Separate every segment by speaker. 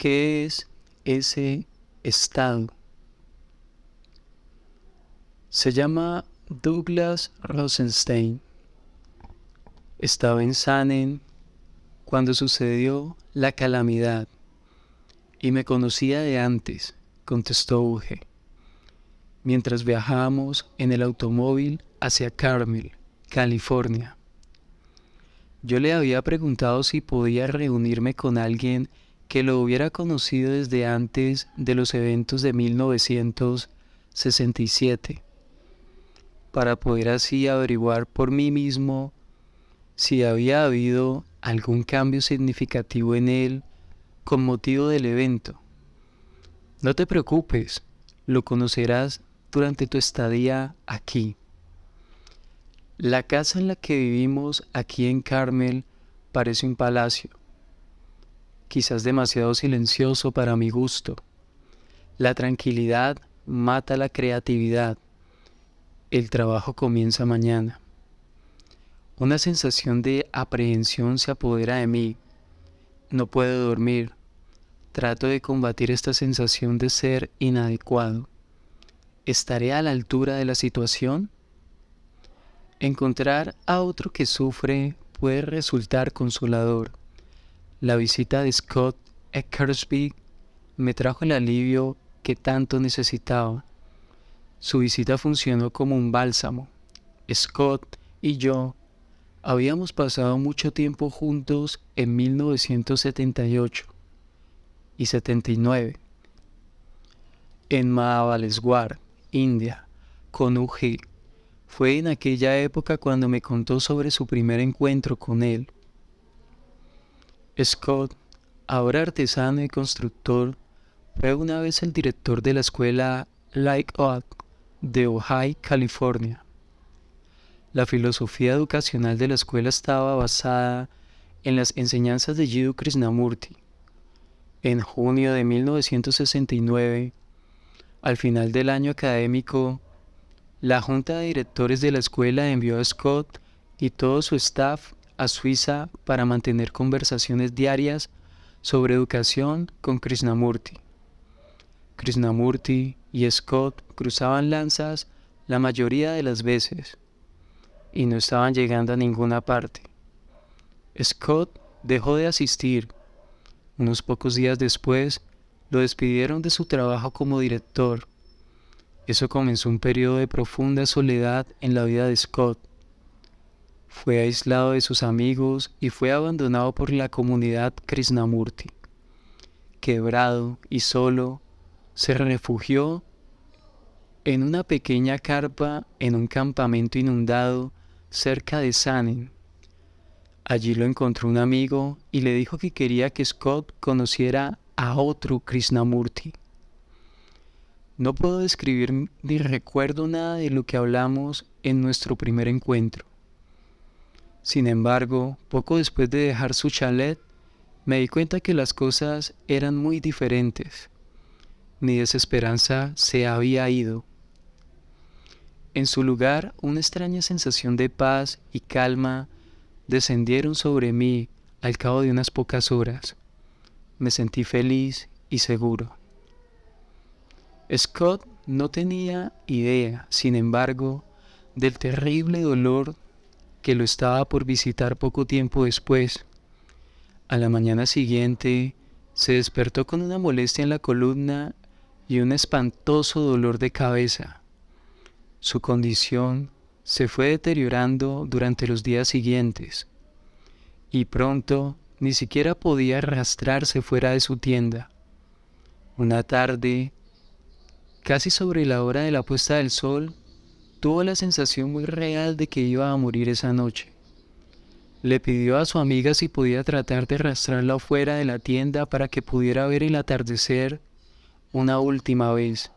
Speaker 1: ¿Qué es ese estado? Se llama Douglas Rosenstein. Estaba en Saanen cuando sucedió la calamidad y me conocía de antes, contestó Uge, mientras viajábamos en el automóvil hacia Carmel, California. Yo le había preguntado si podía reunirme con alguien que lo hubiera conocido desde antes de los eventos de 1967, para poder así averiguar por mí mismo si había habido algún cambio significativo en él con motivo del evento. No te preocupes, lo conocerás durante tu estadía aquí. La casa en la que vivimos aquí en Carmel parece un palacio, quizás demasiado silencioso para mi gusto. La tranquilidad mata la creatividad. El trabajo comienza mañana. Una sensación de aprehensión se apodera de mí. No puedo dormir. Trato de combatir esta sensación de ser inadecuado. ¿Estaré a la altura de la situación? Encontrar a otro que sufre puede resultar consolador. La visita de Scott Eckersby me trajo el alivio que tanto necesitaba. Su visita funcionó como un bálsamo. Scott y yo habíamos pasado mucho tiempo juntos en 1978 y 79 en Mahabaleshwar, India, con UG. Fue en aquella época cuando me contó sobre su primer encuentro con él. Scott, ahora artesano y constructor, fue una vez el director de la escuela Lake Oak de Ojai, California. La filosofía educacional de la escuela estaba basada en las enseñanzas de Jiddu Krishnamurti. En junio de 1969, al final del año académico, la junta de directores de la escuela envió a Scott y todo su staff a Suiza para mantener conversaciones diarias sobre educación con Krishnamurti. Krishnamurti y Scott cruzaban lanzas la mayoría de las veces y no estaban llegando a ninguna parte. Scott dejó de asistir. Unos pocos días después, lo despidieron de su trabajo como director. Eso comenzó un periodo de profunda soledad en la vida de Scott. Fue aislado de sus amigos y fue abandonado por la comunidad Krishnamurti. Quebrado y solo, se refugió en una pequeña carpa en un campamento inundado cerca de Saanen. Allí lo encontró un amigo y le dijo que quería que Scott conociera a otro Krishnamurti. No puedo describir ni recuerdo nada de lo que hablamos en nuestro primer encuentro. Sin embargo, poco después de dejar su chalet, me di cuenta que las cosas eran muy diferentes. Mi desesperanza se había ido. En su lugar, una extraña sensación de paz y calma descendieron sobre mí al cabo de unas pocas horas. Me sentí feliz y seguro. Scott no tenía idea, sin embargo, del terrible dolor que lo estaba por visitar poco tiempo después. A la mañana siguiente, se despertó con una molestia en la columna y un espantoso dolor de cabeza. Su condición se fue deteriorando durante los días siguientes, y pronto ni siquiera podía arrastrarse fuera de su tienda. Una tarde, casi sobre la hora de la puesta del sol, tuvo la sensación muy real de que iba a morir esa noche. Le pidió a su amiga si podía tratar de arrastrarla fuera de la tienda para que pudiera ver el atardecer una última vez.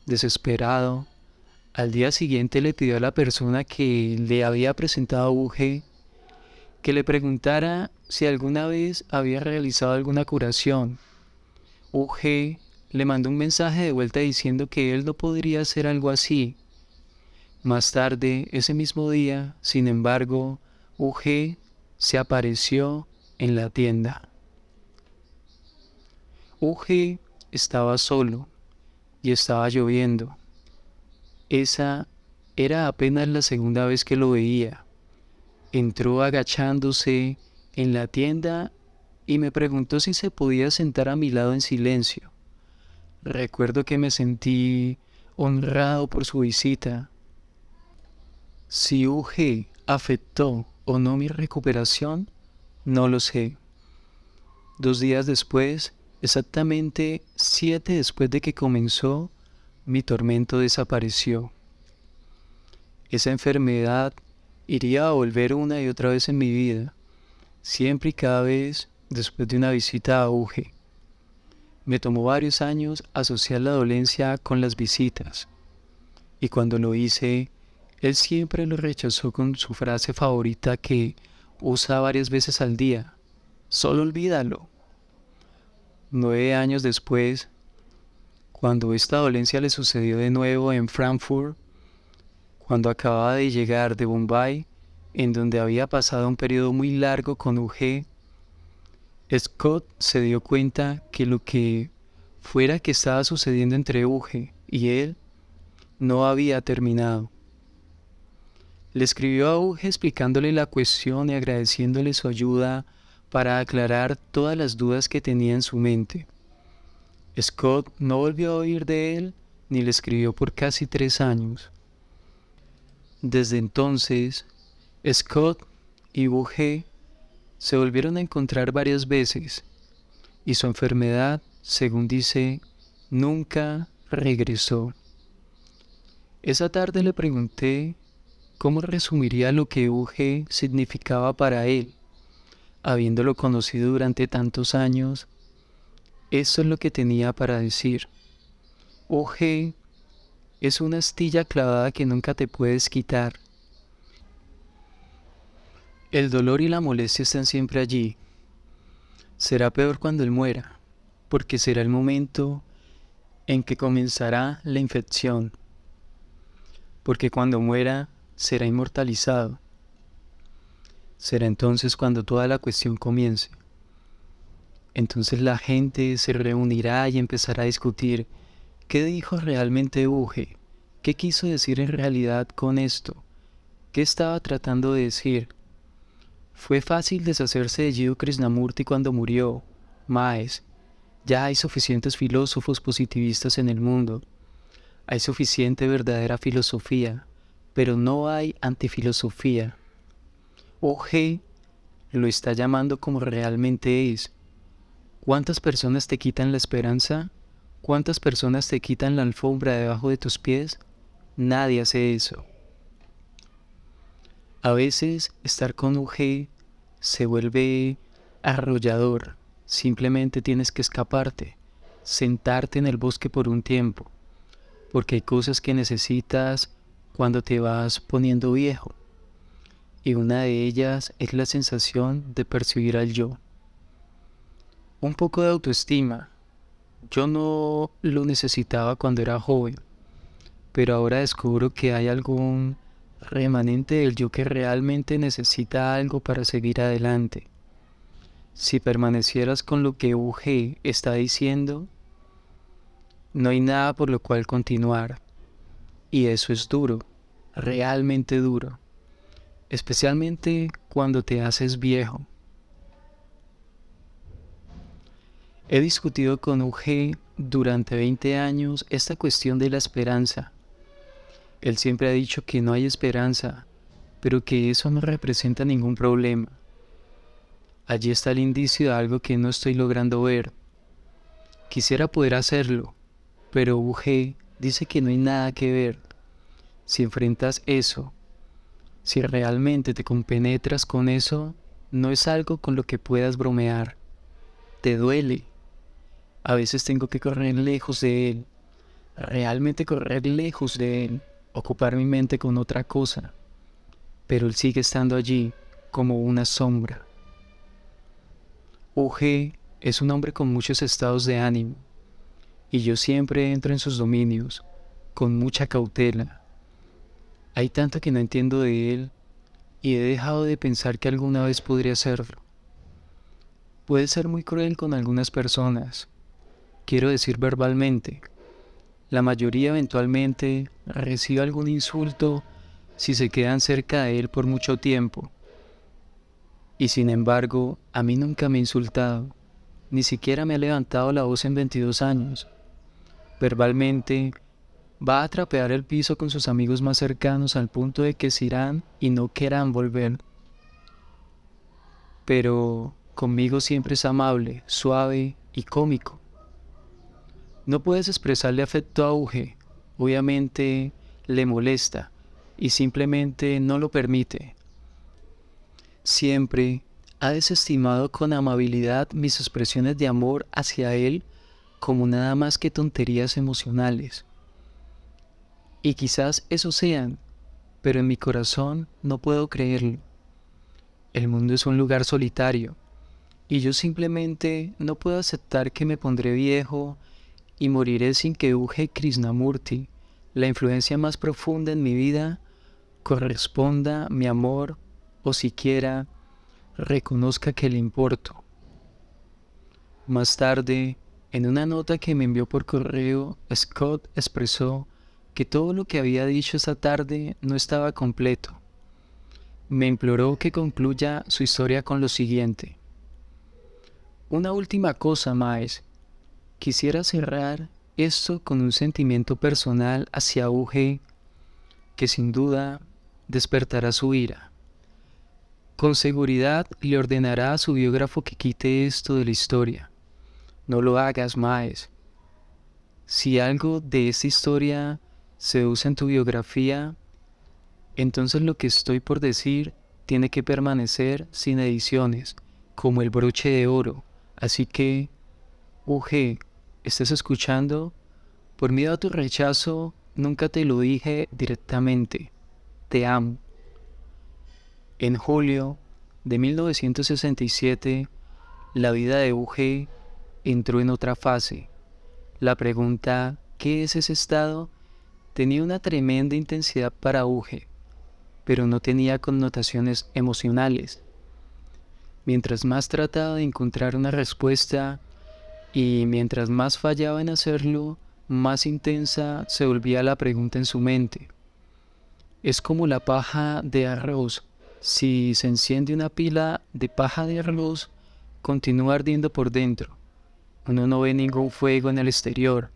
Speaker 1: Desesperado, al día siguiente le pidió a la persona que le había presentado a UG que le preguntara si alguna vez había realizado alguna curación. UG le mandó un mensaje de vuelta diciendo que él no podría hacer algo así. Más tarde, ese mismo día, sin embargo, UG se apareció en la tienda. Uge estaba solo y estaba lloviendo. Esa era apenas la segunda vez que lo veía. Entró agachándose en la tienda y me preguntó si se podía sentar a mi lado en silencio. Recuerdo que me sentí honrado por su visita. Si UG afectó o no mi recuperación, no lo sé. 2 días después, exactamente 7 después de que comenzó, mi tormento desapareció. Esa enfermedad iría a volver una y otra vez en mi vida, siempre y cada vez después de una visita a UG. Me tomó varios años asociar la dolencia con las visitas, y cuando lo hice, él siempre lo rechazó con su frase favorita que usa varias veces al día: solo olvídalo. 9 años después, cuando esta dolencia le sucedió de nuevo en Frankfurt, cuando acababa de llegar de Bombay, en donde había pasado un periodo muy largo con UG, Scott se dio cuenta que lo que fuera que estaba sucediendo entre UG y él no había terminado. Le escribió a UG explicándole la cuestión y agradeciéndole su ayuda para aclarar todas las dudas que tenía en su mente. Scott no volvió a oír de él ni le escribió por casi 3 años. Desde entonces, Scott y UG se volvieron a encontrar varias veces y su enfermedad, según dice, nunca regresó. Esa tarde le pregunté cómo resumiría lo que UG significaba para él, habiéndolo conocido durante tantos años. Eso es lo que tenía para decir. UG es una astilla clavada que nunca te puedes quitar. El dolor y la molestia están siempre allí. Será peor cuando él muera, porque será el momento en que comenzará la infección, porque cuando muera será inmortalizado. Será entonces cuando toda la cuestión comience. Entonces la gente se reunirá y empezará a discutir qué dijo realmente UG, qué quiso decir en realidad con esto, qué estaba tratando de decir. Fue fácil deshacerse de Jiddu Krishnamurti cuando murió. Maes, ya hay suficientes filósofos positivistas en el mundo. Hay suficiente verdadera filosofía, pero no hay antifilosofía. OG lo está llamando como realmente es. ¿Cuántas personas te quitan la esperanza? ¿Cuántas personas te quitan la alfombra debajo de tus pies? Nadie hace eso. A veces estar con UG se vuelve arrollador. Simplemente tienes que escaparte, sentarte en el bosque por un tiempo, porque hay cosas que necesitas cuando te vas poniendo viejo. Y una de ellas es la sensación de percibir al yo. Un poco de autoestima. Yo no lo necesitaba cuando era joven, pero ahora descubro que hay algún remanente del yo que realmente necesita algo para seguir adelante. Si permanecieras con lo que UG está diciendo, no hay nada por lo cual continuar. Y eso es duro, realmente duro, especialmente cuando te haces viejo. He discutido con UG durante 20 años esta cuestión de la esperanza. Él siempre ha dicho que no hay esperanza, pero que eso no representa ningún problema. Allí está el indicio de algo que no estoy logrando ver. Quisiera poder hacerlo, pero UG dice que no hay nada que ver. Si enfrentas eso, si realmente te compenetras con eso, no es algo con lo que puedas bromear. Te duele. A veces tengo que correr lejos de él, realmente correr lejos de él, ocupar mi mente con otra cosa, pero él sigue estando allí como una sombra. UG es un hombre con muchos estados de ánimo, y yo siempre entro en sus dominios, con mucha cautela. Hay tanto que no entiendo de él, y he dejado de pensar que alguna vez podría hacerlo. Puede ser muy cruel con algunas personas, quiero decir verbalmente. La mayoría eventualmente recibe algún insulto si se quedan cerca de él por mucho tiempo. Y sin embargo, a mí nunca me ha insultado, ni siquiera me ha levantado la voz en 22 años. Verbalmente, va a trapear el piso con sus amigos más cercanos al punto de que se irán y no querrán volver. Pero conmigo siempre es amable, suave y cómico. No puedes expresarle afecto a Uge, obviamente le molesta y simplemente no lo permite. Siempre ha desestimado con amabilidad mis expresiones de amor hacia él como nada más que tonterías emocionales. Y quizás eso sean, pero en mi corazón no puedo creerlo. El mundo es un lugar solitario, y yo simplemente no puedo aceptar que me pondré viejo y moriré sin que Uge Krishnamurti, la influencia más profunda en mi vida, corresponda mi amor o siquiera reconozca que le importo. Más tarde, en una nota que me envió por correo, Scott expresó que todo lo que había dicho esa tarde no estaba completo. Me imploró que concluya su historia con lo siguiente. Una última cosa, Maes. Quisiera cerrar esto con un sentimiento personal hacia Uge que sin duda despertará su ira. Con seguridad le ordenará a su biógrafo que quite esto de la historia. No lo hagas, Maes. Si algo de esta historia se usa en tu biografía, entonces lo que estoy por decir tiene que permanecer sin ediciones, como el broche de oro. Así que, Uge, ¿estás escuchando? Por miedo a tu rechazo, nunca te lo dije directamente. Te amo. En julio de 1967, la vida de Uge entró en otra fase. La pregunta, ¿qué es ese estado?, tenía una tremenda intensidad para Uge, pero no tenía connotaciones emocionales. Mientras más trataba de encontrar una respuesta y mientras más fallaba en hacerlo, más intensa se volvía la pregunta en su mente. Es como la paja de arroz. Si se enciende una pila de paja de arroz, continúa ardiendo por dentro. Uno no ve ningún fuego en el exterior,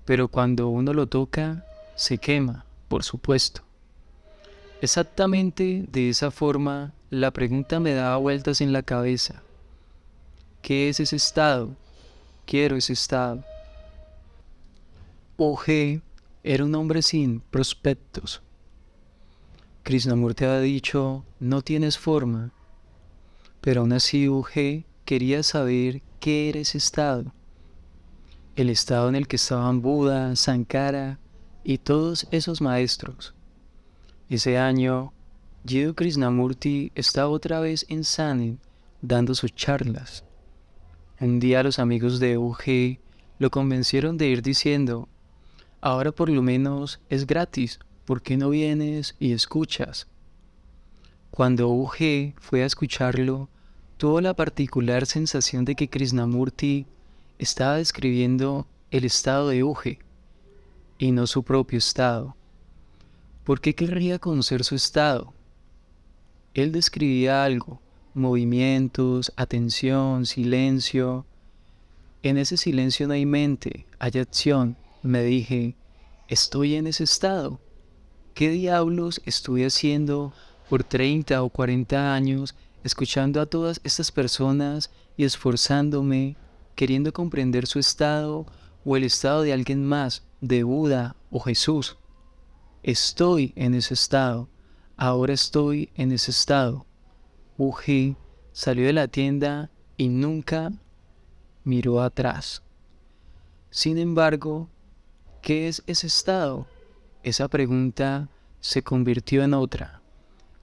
Speaker 1: pero cuando uno lo toca, se quema, por supuesto. Exactamente de esa forma, la pregunta me daba vueltas en la cabeza. ¿Qué es ese estado? Quiero ese estado. O.G. era un hombre sin prospectos. Krishnamurti había dicho, no tienes forma, pero aún así O.G. quería saber qué era ese estado. El estado en el que estaban Buda, Sankara y todos esos maestros. Ese año, Jiddu Krishnamurti estaba otra vez en Sanin dando sus charlas. Un día los amigos de O.G. lo convencieron de ir diciendo, ahora por lo menos es gratis, ¿por qué no vienes y escuchas? Cuando O.G. fue a escucharlo, tuvo la particular sensación de que Krishnamurti estaba describiendo el estado de O.G. y no su propio estado. ¿Por qué querría conocer su estado? Él describía algo, movimientos, atención, silencio. En ese silencio no hay mente, hay acción. Me dije, estoy en ese estado. ¿Qué diablos estuve haciendo por 30 o 40 años escuchando a todas estas personas y esforzándome, queriendo comprender su estado o el estado de alguien más, de Buda o Jesús? Estoy en ese estado. Ahora estoy en ese estado. Uji salió de la tienda y nunca miró atrás. Sin embargo, ¿qué es ese estado? Esa pregunta se convirtió en otra.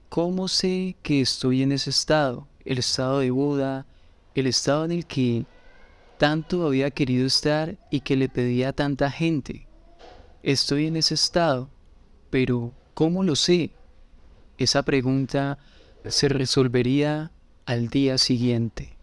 Speaker 1: ¿Cómo sé que estoy en ese estado? El estado de Buda, el estado en el que tanto había querido estar y que le pedía a tanta gente. Estoy en ese estado, pero ¿cómo lo sé? Esa pregunta se resolvería al día siguiente.